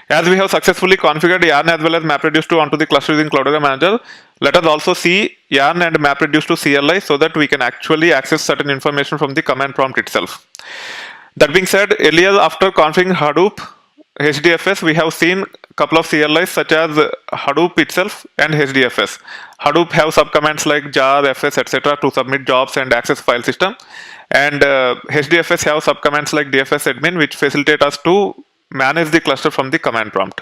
As we have successfully configured yarn as well as MapReduce 2 onto the cluster using Cloudera Manager, let us also see yarn and MapReduce to CLI so that we can actually access certain information from the command prompt itself. That being said, earlier after configuring Hadoop HDFS, we have seen a couple of CLIs such as Hadoop itself and HDFS. Hadoop have subcommands like jar, fs, etc. to submit jobs and access file system. And HDFS have subcommands like dfs admin, which facilitate us to manage the cluster from the command prompt.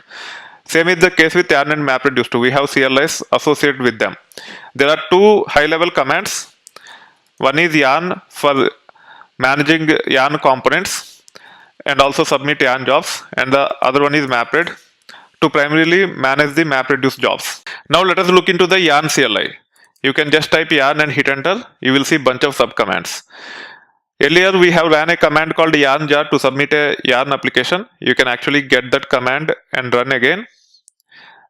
Same is the case with yarn and MapReduce 2. We have CLIs associated with them. There are two high-level commands. One is yarn for managing yarn components and also submit yarn jobs, and the other one is MapRed to primarily manage the MapReduce jobs. Now let us look into the yarn CLI. You can just type yarn and hit enter. You will see bunch of subcommands. Earlier we have ran a command called yarn jar to submit a yarn application. You can actually get that command and run again.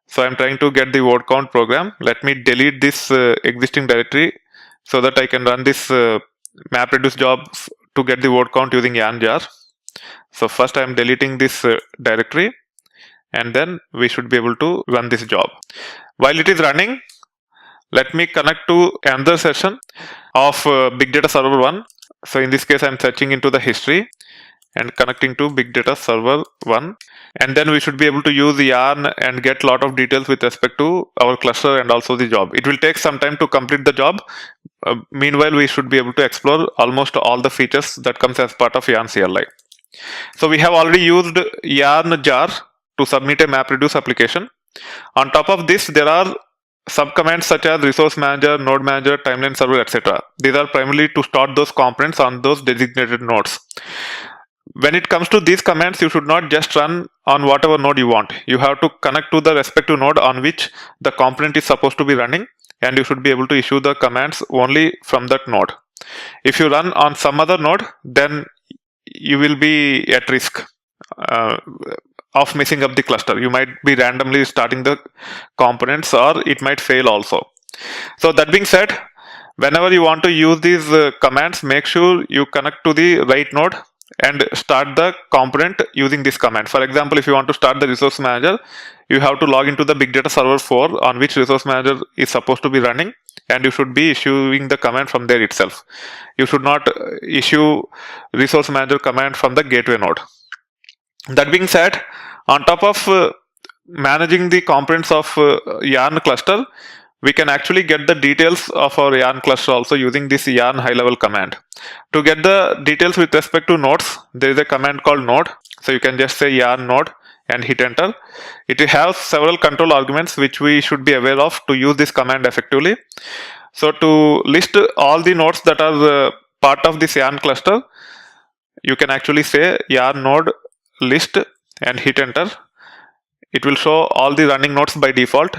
So I'm trying to get the word count program. Let me delete this existing directory so that I can run this MapReduce job to get the word count using yarn jar. So first I'm deleting this directory, and then we should be able to run this job. While it is running, let me connect to another session of Big Data Server 1. So in this case, I'm searching into the history and connecting to Big Data Server 1. And then we should be able to use yarn and get a lot of details with respect to our cluster and also the job. It will take some time to complete the job. Meanwhile, we should be able to explore almost all the features that comes as part of yarn CLI. So we have already used yarn jar to submit a MapReduce application. On top of this, there are subcommands such as resource manager, node manager, timeline server, etc. These are primarily to start those components on those designated nodes. When it comes to these commands, you should not just run on whatever node you want. You have to connect to the respective node on which the component is supposed to be running, and you should be able to issue the commands only from that node. If you run on some other node, then you will be at risk of messing up the cluster. You might be randomly starting the components, or it might fail also. So that being said, whenever you want to use these commands, make sure you connect to the right node and start the component using this command. For example, if you want to start the resource manager, you have to log into the Big Data Server 4 on which resource manager is supposed to be running, and you should be issuing the command from there itself. You should not issue resource manager command from the gateway node. That being said, on top of managing the components of yarn cluster, we can actually get the details of our yarn cluster also using this yarn high level command. To get the details with respect to nodes, there is a command called node. So you can just say yarn node and hit enter. It has several control arguments which we should be aware of to use this command effectively. So to list all the nodes that are part of this yarn cluster, you can actually say yarn node list and hit enter. It will show all the running nodes by default,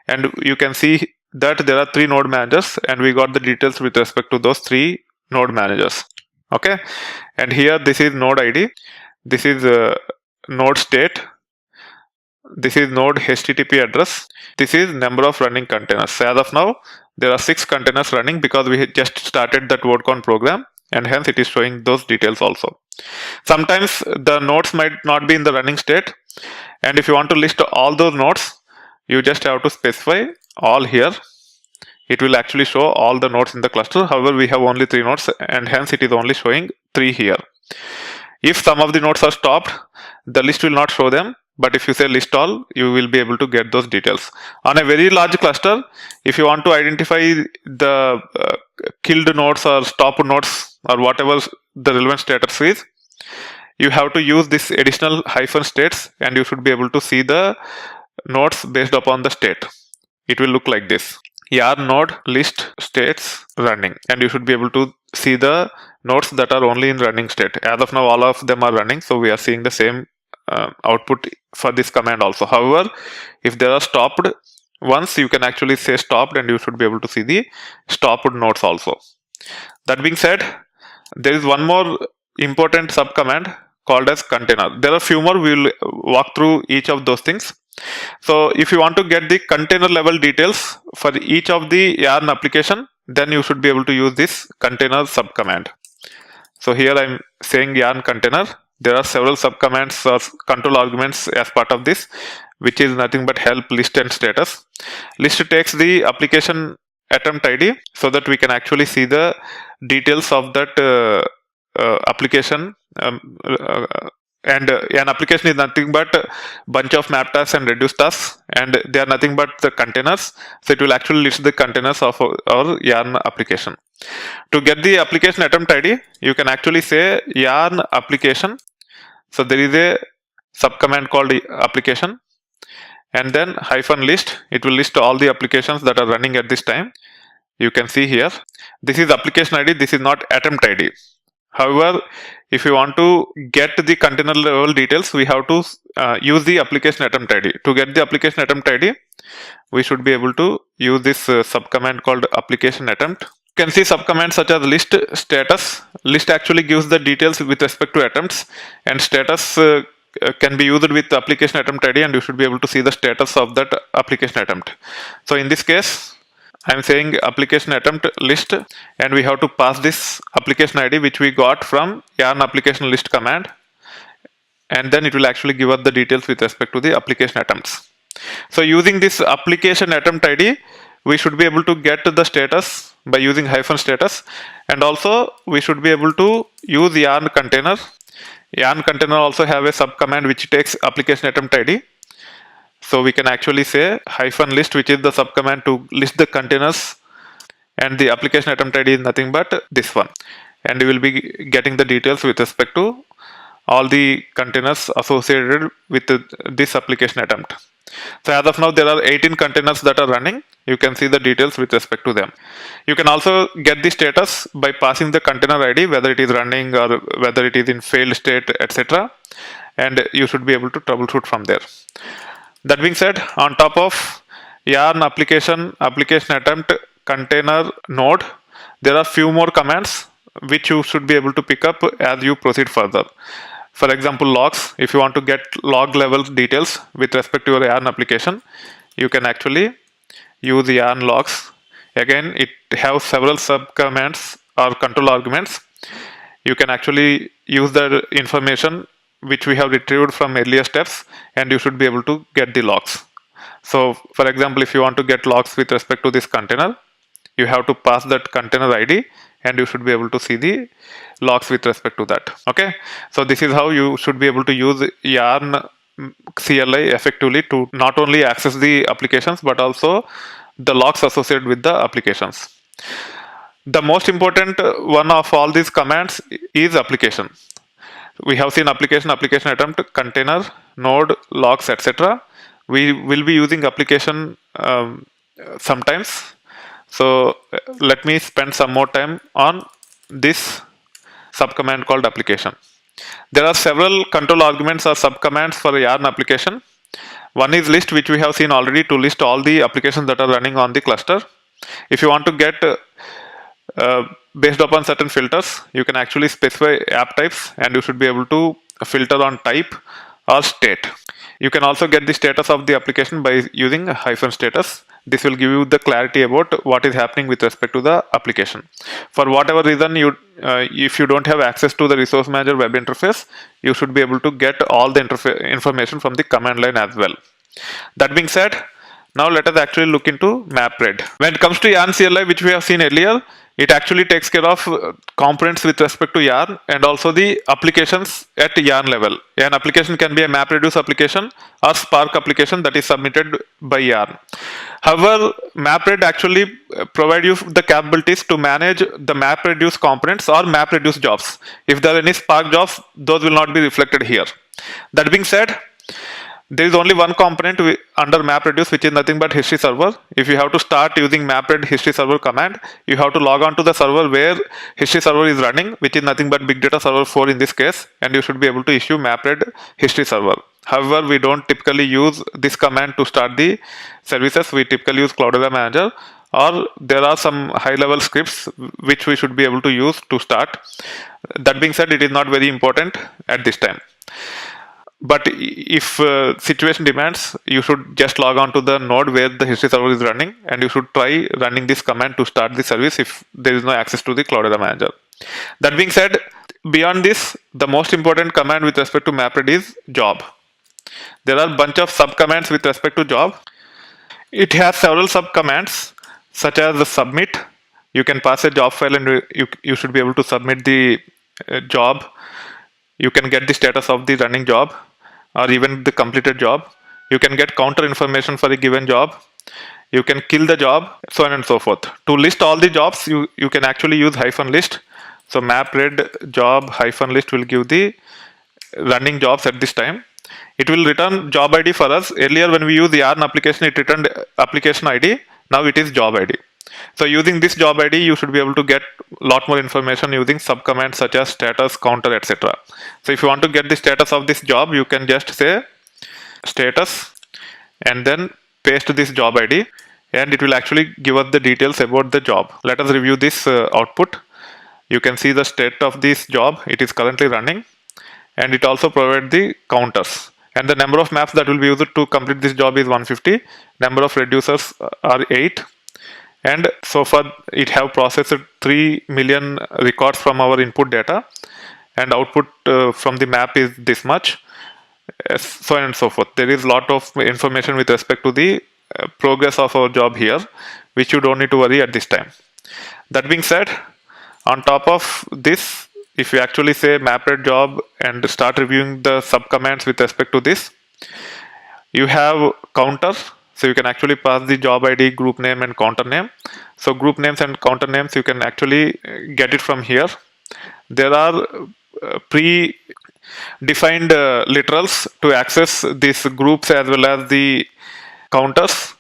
and you can see that there are 3 node managers, and we got the details with respect to those 3 node managers. Okay, and here this is node ID, this is node state, this is node HTTP address, this is number of running containers. So as of now, there are 6 containers running because we just started that word count program, and hence it is showing those details also. Sometimes the nodes might not be in the running state, and if you want to list all those nodes, you just have to specify all here. It will actually show all the nodes in the cluster. However, we have only 3 nodes, and hence it is only showing 3 here. If some of the nodes are stopped, the list will not show them, but if you say list all, you will be able to get those details. On a very large cluster, if you want to identify the killed nodes or stopped nodes or whatever the relevant status is, you have to use this additional hyphen states, and you should be able to see the nodes based upon the state. It will look like this: yarn node list states running, and you should be able to see the nodes that are only in running state. As of now, all of them are running, so we are seeing the same output for this command also. However, if there are stopped ones, you can actually say stopped, and you should be able to see the stopped nodes also. That being said, there is one more important subcommand called as container. There are a few more. We will walk through each of those things. So if you want to get the container level details for each of the yarn application, then you should be able to use this container subcommand. So here I'm saying yarn container, there are several subcommands or control arguments as part of this, which is nothing but help, list, and status. List takes the application attempt ID so that we can actually see the details of that application. And an application is nothing but a bunch of map tasks and reduce tasks, and they are nothing but the containers. So it will actually list the containers of our yarn application. To get the application attempt ID, you can actually say yarn application. So there is a subcommand called application, and then -list. It will list all the applications that are running at this time. You can see here, this is application ID, this is not attempt ID. However, if you want to get the container level details, we have to use the application attempt ID. To get the application attempt ID, we should be able to use this subcommand called application attempt. You can see subcommands such as list, status. List actually gives the details with respect to attempts, and status can be used with application attempt ID, and you should be able to see the status of that application attempt. So in this case, I'm saying application attempt list, and we have to pass this application ID which we got from yarn application list command, and then it will actually give us the details with respect to the application attempts. So using this application attempt ID, we should be able to get the status by using -status, and also we should be able to use yarn container. Yarn container also have a subcommand which takes application attempt ID. So we can actually say -list, which is the subcommand to list the containers, and the application attempt ID is nothing but this one, and you will be getting the details with respect to all the containers associated with this application attempt. So as of now, there are 18 containers that are running. You can see the details with respect to them. You can also get the status by passing the container ID, whether it is running or whether it is in failed state, etc. And you should be able to troubleshoot from there. That being said, on top of yarn application attempt, container, node, there are few more commands which you should be able to pick up as you proceed further. For example, logs. If you want to get log level details with respect to your yarn application, you can actually use yarn logs. Again, it has several subcommands or control arguments. You can actually use the information which we have retrieved from earlier steps, and you should be able to get the logs. So for example, if you want to get logs with respect to this container, you have to pass that container ID, and you should be able to see the logs with respect to that. Okay, so this is how you should be able to use yarn CLI effectively to not only access the applications but also the logs associated with the applications. The most important one of all these commands is application. We have seen application attempt, container, node, logs, etc. We will be using application sometimes. So let me spend some more time on this subcommand called application. There are several control arguments or subcommands for a yarn application. One is list, which we have seen already, to list all the applications that are running on the cluster. If you want to get based upon certain filters, you can actually specify app types, and you should be able to filter on type or state. You can also get the status of the application by using -status. This will give you the clarity about what is happening with respect to the application. For whatever reason, if you don't have access to the resource manager web interface, you should be able to get all the information from the command line as well. That being said, now let us actually look into MapRead. When it comes to yarn CLI, which we have seen earlier, it actually takes care of components with respect to yarn and also the applications at yarn level. An application can be a MapReduce application or Spark application that is submitted by yarn. However, MapRead actually provide you the capabilities to manage the MapReduce components or MapReduce jobs. If there are any Spark jobs, those will not be reflected here. That being said, there is only one component under MapReduce, which is nothing but history server. If you have to start using MapRead history server command, you have to log on to the server where history server is running, which is nothing but Big Data Server 4 in this case, and you should be able to issue MapRead history server. However, we don't typically use this command to start the services. We typically use Cloudera Manager, or there are some high-level scripts which we should be able to use to start. That being said, it is not very important at this time. But if situation demands, you should just log on to the node where the history server is running, and you should try running this command to start the service if there is no access to the Cloudera Manager. That being said, Beyond this, the most important command with respect to MapRead is job. There are a bunch of subcommands with respect to job. It has several subcommands such as the submit. You can pass a job file and you should be able to submit the job. You can get the status of the running job or even the completed job. You can get counter information for a given job. You can kill the job, so on and so forth. To list all the jobs, you can actually use -list. So MapRead job -list will give the running jobs at this time. It will return job ID for us. Earlier when we use the yarn application, it returned application ID. Now it is job ID. So using this job ID, you should be able to get a lot more information using subcommands such as status, counter, etc. So if you want to get the status of this job, you can just say status and then paste this job ID, and it will actually give us the details about the job. Let us review this output. You can see the state of this job. It is currently running, and it also provides the counters. And the number of maps that will be used to complete this job is 150. Number of reducers are 8. And so far it have processed 3 million records from our input data, and output from the map is this much, so on and so forth. There is a lot of information with respect to the progress of our job here, which you don't need to worry at this time. That being said, on top of this, if you actually say MapRead job and start reviewing the subcommands with respect to this, you have counter. So you can actually pass the job ID, group name and counter name. So group names and counter names, you can actually get it from here. There are pre-defined literals to access these groups as well as the counters.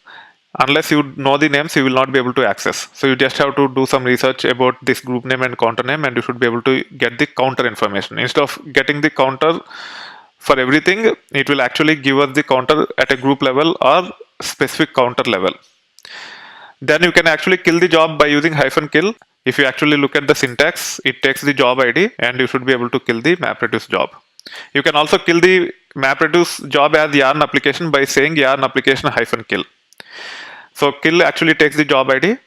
Unless you know the names, you will not be able to access. So you just have to do some research about this group name and counter name, and you should be able to get the counter information. Instead of getting the counter for everything, it will actually give us the counter at a group level or specific counter level. Then you can actually kill the job by using -kill. If you actually look at the syntax, it takes the job ID and you should be able to kill the MapReduce job. You can also kill the MapReduce job as yarn application by saying yarn application -kill. So kill actually takes the job ID.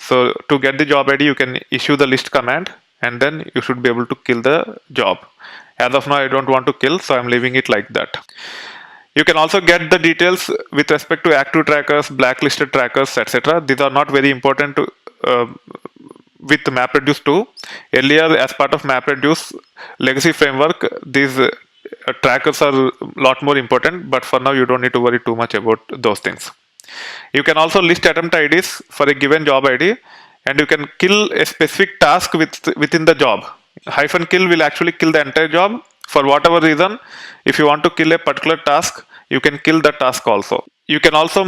So to get the job ID, you can issue the list command and then you should be able to kill the job. As of now, I don't want to kill, so I'm leaving it like that. You can also get the details with respect to active trackers, blacklisted trackers, etc. These are not very important to, with MapReduce 2. Earlier, as part of MapReduce legacy framework, these trackers are a lot more important, but for now you don't need to worry too much about those things. You can also list attempt IDs for a given job ID, and you can kill a specific task within the job. -kill will actually kill the entire job. For whatever reason, if you want to kill a particular task, you can kill the task also. You can also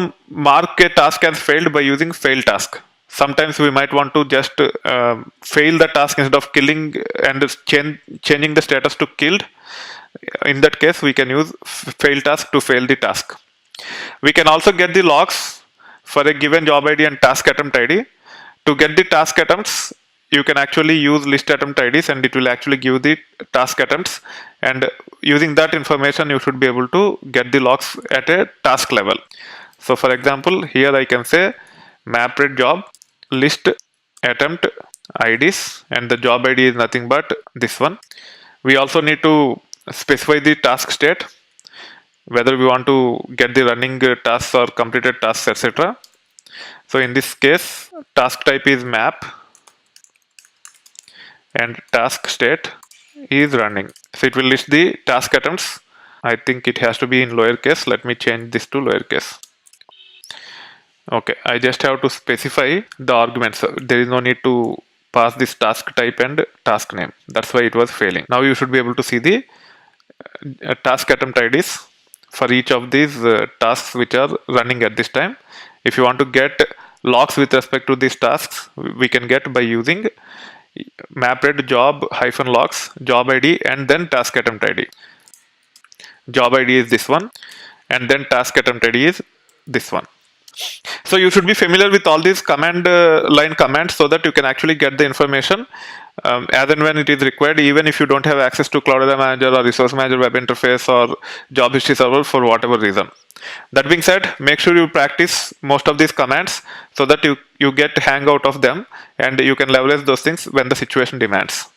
mark a task as failed by using fail task. Sometimes we might want to just fail the task instead of killing and changing the status to killed. In that case, we can use fail task to fail the task. We can also get the logs for a given job ID and task attempt ID. To get the task attempts, you can actually use list attempt IDs and it will actually give the task attempts, and using that information you should be able to get the logs at a task level. So for example, here I can say MapRead job list attempt IDs, and the job ID is nothing but this one. We also need to specify the task state, whether we want to get the running tasks or completed tasks, etc. So in this case, task type is map and task state is running. So it will list the task attempts. I think it has to be in lowercase. Let me change this to lowercase. Okay, I just have to specify the arguments. There is no need to pass this task type and task name. That's why it was failing. Now you should be able to see the task attempt IDs for each of these tasks which are running at this time. If you want to get logs with respect to these tasks, we can get by using MapRead job -logs, job ID, and then task attempt ID. Job ID is this one, and then task attempt ID is this one. So you should be familiar with all these command line commands so that you can actually get the information as and when it is required, even if you don't have access to Cloudera Manager or Resource Manager web interface or job history server for whatever reason. That being said, make sure you practice most of these commands so that you get hang out of them and you can leverage those things when the situation demands.